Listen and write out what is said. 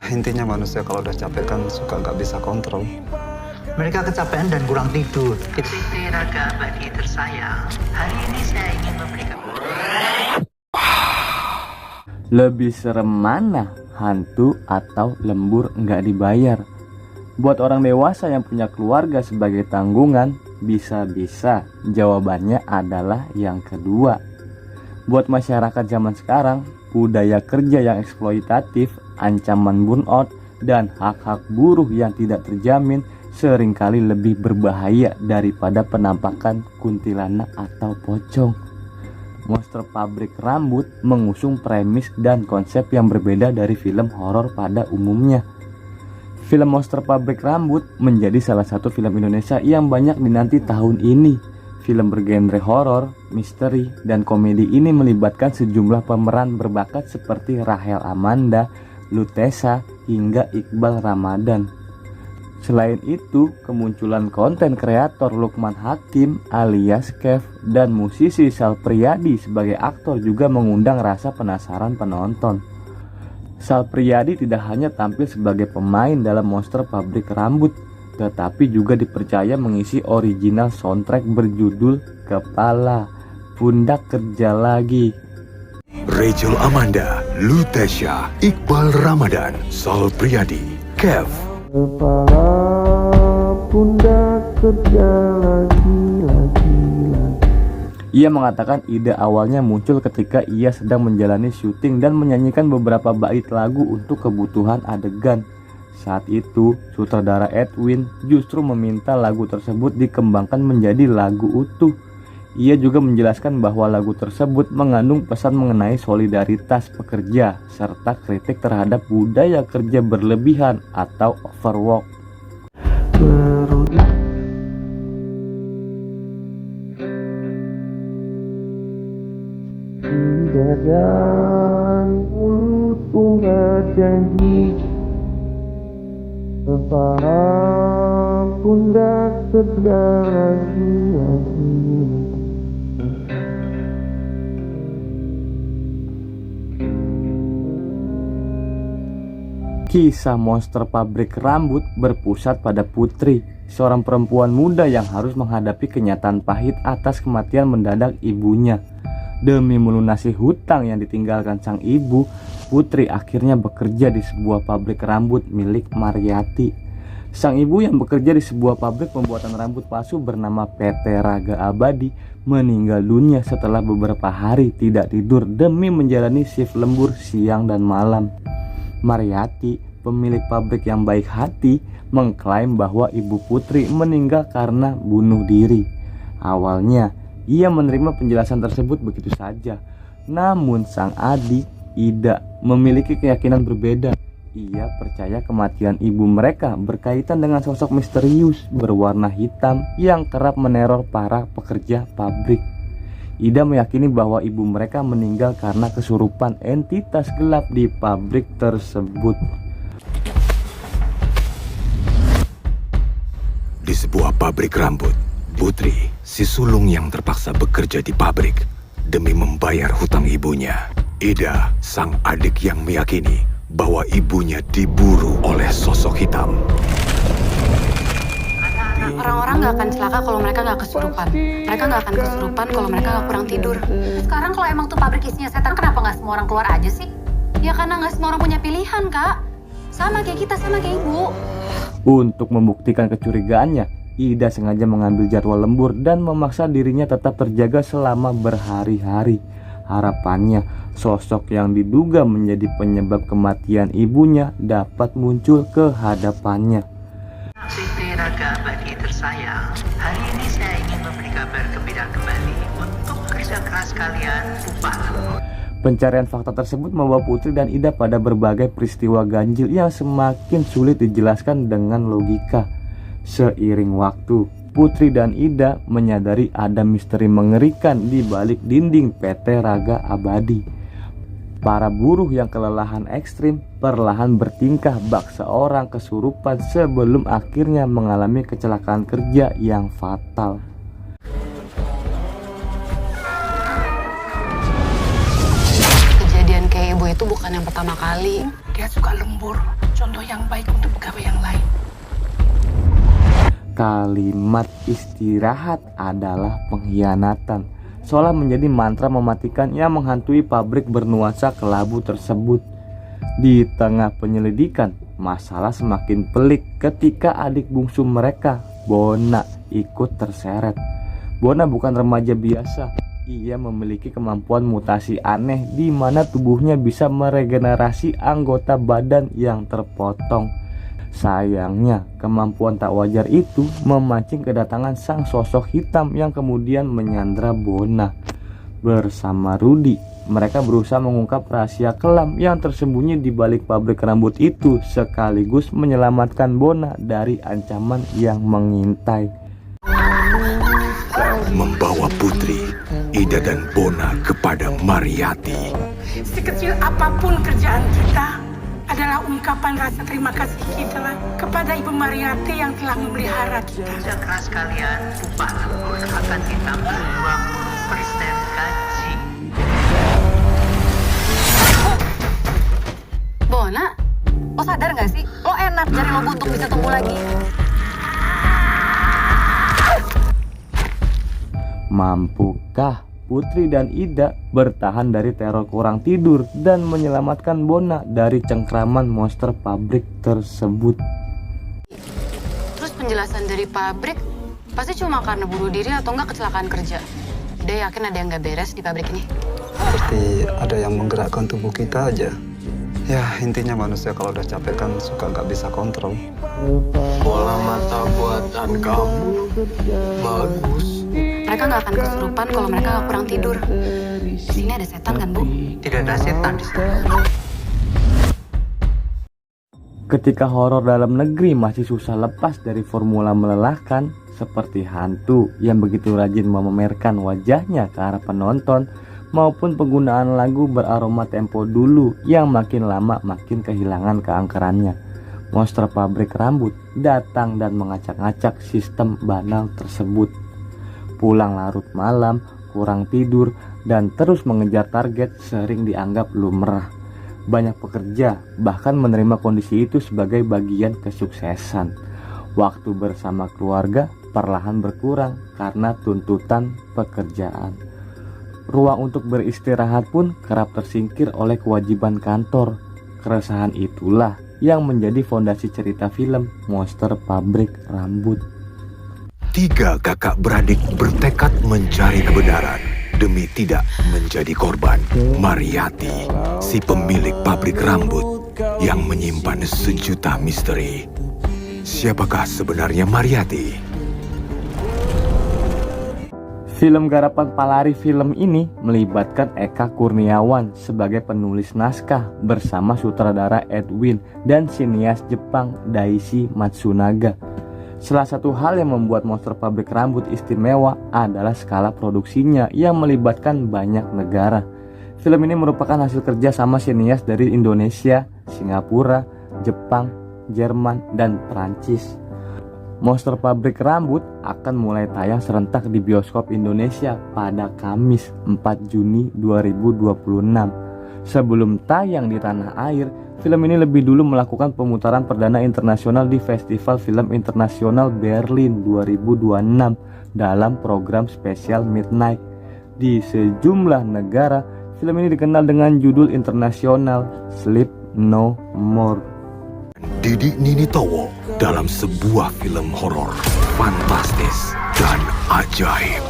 Intinya manusia kalau udah capek kan suka nggak bisa kontrol. Mereka kecapean dan kurang tidur. Fitri Raga Abadi tersayang, hari ini saya ingin memberikan. Lebih serem mana, hantu atau lembur nggak dibayar? Buat orang dewasa yang punya keluarga sebagai tanggungan, bisa-bisa jawabannya adalah yang kedua. Buat masyarakat zaman sekarang, budaya kerja yang eksploitatif, ancaman burnout, dan hak-hak buruh yang tidak terjamin seringkali lebih berbahaya daripada penampakan kuntilanak atau pocong. Monster Pabrik Rambut mengusung premis dan konsep yang berbeda dari film horor pada umumnya. Film Monster Pabrik Rambut menjadi salah satu film Indonesia yang banyak dinanti tahun ini. Film bergenre horor, misteri, dan komedi ini melibatkan sejumlah pemeran berbakat seperti Rahel Amanda, Lutesa, hingga Iqbal Ramadan. Selain itu, kemunculan konten kreator Lukman Hakim alias Kev dan musisi Sal Priadi sebagai aktor juga mengundang rasa penasaran penonton. Sal Priadi tidak hanya tampil sebagai pemain dalam Monster Pabrik Rambut, tetapi juga dipercaya mengisi original soundtrack berjudul Kepala Pundak Kerja Lagi. Rachel Amanda, Lutesha, Iqbal Ramadan, Sal Priadi, Kev. Kepala pundak kerja lagi. Ia mengatakan ide awalnya muncul ketika ia sedang menjalani syuting dan menyanyikan beberapa bait lagu untuk kebutuhan adegan. Saat itu, sutradara Edwin justru meminta lagu tersebut dikembangkan menjadi lagu utuh. Ia juga menjelaskan bahwa lagu tersebut mengandung pesan mengenai solidaritas pekerja serta kritik terhadap budaya kerja berlebihan atau overwork. Dan mulut janji kepala pundak sedang lagi. Kisah Monster Pabrik Rambut berpusat pada Putri, seorang perempuan muda yang harus menghadapi kenyataan pahit atas kematian mendadak ibunya. Demi melunasi hutang yang ditinggalkan sang ibu, Putri akhirnya bekerja di sebuah pabrik rambut milik Mariati. Sang ibu yang bekerja di sebuah pabrik pembuatan rambut palsu bernama PT Raga Abadi meninggal dunia setelah beberapa hari tidak tidur demi menjalani shift lembur siang dan malam. Mariati, pemilik pabrik yang baik hati, mengklaim bahwa ibu Putri meninggal karena bunuh diri. Awalnya, ia menerima penjelasan tersebut begitu saja. Namun sang adik, Ida, memiliki keyakinan berbeda. Ia percaya kematian ibu mereka berkaitan dengan sosok misterius berwarna hitam yang kerap meneror para pekerja pabrik. Ida meyakini bahwa ibu mereka meninggal karena kesurupan entitas gelap di pabrik tersebut. Di sebuah pabrik rambut, Putri, si sulung yang terpaksa bekerja di pabrik demi membayar hutang ibunya. Ida, sang adik yang meyakini bahwa ibunya diburu oleh sosok hitam. Orang-orang gak akan celaka kalau mereka gak kesurupan. Mereka gak akan kesurupan kalau mereka gak kurang tidur. Sekarang kalau emang tuh pabrik isinya setan, kenapa gak semua orang keluar aja sih? Ya karena gak semua orang punya pilihan, Kak. Sama kayak kita, sama kayak ibu. Untuk membuktikan kecurigaannya, Ida sengaja mengambil jadwal lembur dan memaksa dirinya tetap terjaga selama berhari-hari. Harapannya, sosok yang diduga menjadi penyebab kematian ibunya dapat muncul ke hadapannya. Fitri Raga Abadi tersayang, hari ini saya ingin memberi kabar gembira kembali untuk kerja keras kalian upah. Pencarian fakta tersebut membawa Putri dan Ida pada berbagai peristiwa ganjil yang semakin sulit dijelaskan dengan logika. Seiring waktu, Putri dan Ida menyadari ada misteri mengerikan di balik dinding PT Raga Abadi. Para buruh yang kelelahan ekstrim perlahan bertingkah bak seorang kesurupan sebelum akhirnya mengalami kecelakaan kerja yang fatal. Kejadian kayak ibu itu bukan yang pertama kali. Dia suka lembur, yang baik untuk pegawai yang lain. Kalimat istirahat adalah pengkhianatan, seolah menjadi mantra mematikan yang menghantui pabrik bernuansa kelabu tersebut. Di tengah penyelidikan, masalah semakin pelik ketika adik bungsu mereka, Bona, ikut terseret. Bona bukan remaja biasa. Ia memiliki kemampuan mutasi aneh di mana tubuhnya bisa meregenerasi anggota badan yang terpotong. Sayangnya, kemampuan tak wajar itu memancing kedatangan sang sosok hitam yang kemudian menyandra Bona. Bersama Rudy, mereka berusaha mengungkap rahasia kelam yang tersembunyi di balik pabrik rambut itu, sekaligus menyelamatkan Bona dari ancaman yang mengintai. Membawa Putri, Ida dan Bona kepada Mariyati. Sekecil apapun kerjaan kita adalah ungkapan rasa terima kasih kita kepada Ibu Mariyati yang telah memelihara kita. Kerja keras kalian, upah lembur akan ditambah 20% gaji. Bona, lo sadar gak sih? Lo enak jari lo buntung bisa tumbuh lagi. Mampukah Putri dan Ida bertahan dari teror kurang tidur dan menyelamatkan Bona dari cengkraman monster pabrik tersebut? Terus penjelasan dari pabrik pasti cuma karena bunuh diri atau enggak kecelakaan kerja. Dia yakin ada yang gak beres di pabrik ini. Seperti ada yang menggerakkan tubuh kita aja. Ya, intinya manusia kalau udah capek kan suka nggak bisa kontrol. Bola mata buatan kamu bagus. Mereka nggak akan kesurupan kalau mereka nggak kurang tidur. Di sini ada setan kan, Bu? Tidak ada setan di sana. Ketika horor dalam negeri masih susah lepas dari formula melelahkan seperti hantu yang begitu rajin memamerkan wajahnya ke arah penonton, maupun penggunaan lagu beraroma tempo dulu yang makin lama makin kehilangan keangkerannya, monster pabrik rambut datang dan mengacak-ngacak sistem banal tersebut. Pulang larut malam, kurang tidur, dan terus mengejar target sering dianggap lumrah. Banyak pekerja bahkan menerima kondisi itu sebagai bagian kesuksesan. Waktu bersama keluarga perlahan berkurang karena tuntutan pekerjaan. Ruang untuk beristirahat pun kerap tersingkir oleh kewajiban kantor. Keresahan itulah yang menjadi fondasi cerita film Monster Pabrik Rambut. 3 kakak beradik bertekad mencari kebenaran demi tidak menjadi korban Mariyati, si pemilik pabrik rambut yang menyimpan sejuta misteri. Siapakah sebenarnya Mariyati? Film garapan Palari Film ini melibatkan Eka Kurniawan sebagai penulis naskah bersama sutradara Edwin dan sinias Jepang Daishi Matsunaga. Salah satu hal yang membuat Monster Pabrik Rambut istimewa adalah skala produksinya yang melibatkan banyak negara. Film ini merupakan hasil kerja sama sinias dari Indonesia, Singapura, Jepang, Jerman, dan Prancis. Monster Pabrik Rambut akan mulai tayang serentak di bioskop Indonesia pada Kamis 4 Juni 2026. Sebelum tayang di tanah air, film ini lebih dulu melakukan pemutaran perdana internasional di Festival Film Internasional Berlin 2026 dalam program spesial Midnight. Di sejumlah negara, film ini dikenal dengan judul internasional Sleep No More. Didi Ninitowo dalam sebuah film horor fantastis dan ajaib.